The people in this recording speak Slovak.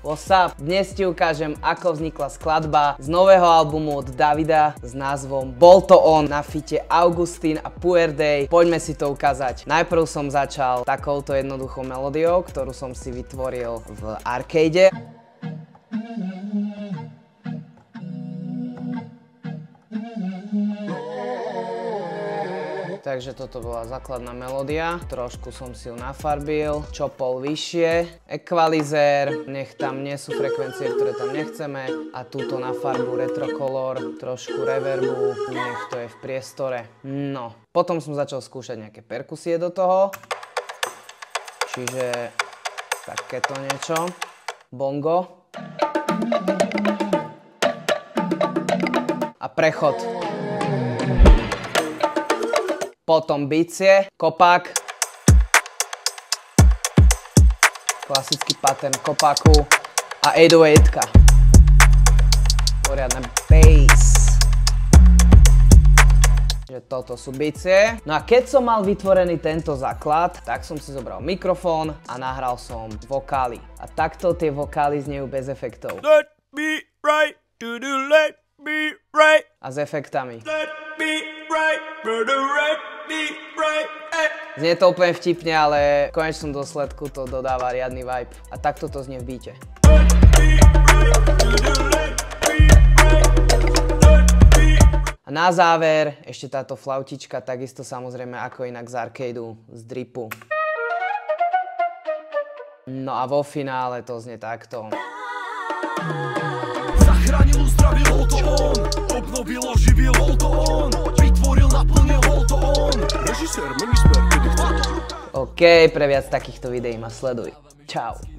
What's up? Dnes ti ukážem, ako vznikla skladba z nového albumu od Davida s názvom Bol to on na fite Augustín a Puerday. Poďme si to ukázať. Najprv som začal takouto jednoduchou melódiou, ktorú som si vytvoril v arcade. Takže toto bola základná melódia, trošku som si ju nafarbil, čopol vyššie, ekvalizér, nech tam nie sú frekvencie, ktoré tam nechceme a túto na farbu retrokolor, trošku reverbu, nech to je v priestore. No, potom som začal skúšať nejaké perkusie do toho, čiže takéto niečo, bongo a prechod. Potom bicie, kopák, klasický pattern kopáku a 808-ka. Poriadne bass. Že toto sú bicie. No a keď som mal vytvorený tento základ, tak som si zobral mikrofón a nahral som vokály. A takto tie vokály znejú bez efektov. Let me right, let me right. A s efektami. Let me right, right. Znie to úplne vtipne, ale v konečnom dôsledku to dodáva riadny vibe. A takto to znie v beate. A na záver ešte táto flautička, takisto samozrejme ako inak z arcadeu, z dripu. No a vo finále to znie takto. Zachránil, uzdravil, bol to on. Obnovil, oživil, bol to on. Vytvoril, naplnil, bol to on. Režisér, mini smer, kedy chce. OK, pre viac takýchto videí ma sleduj. Čau.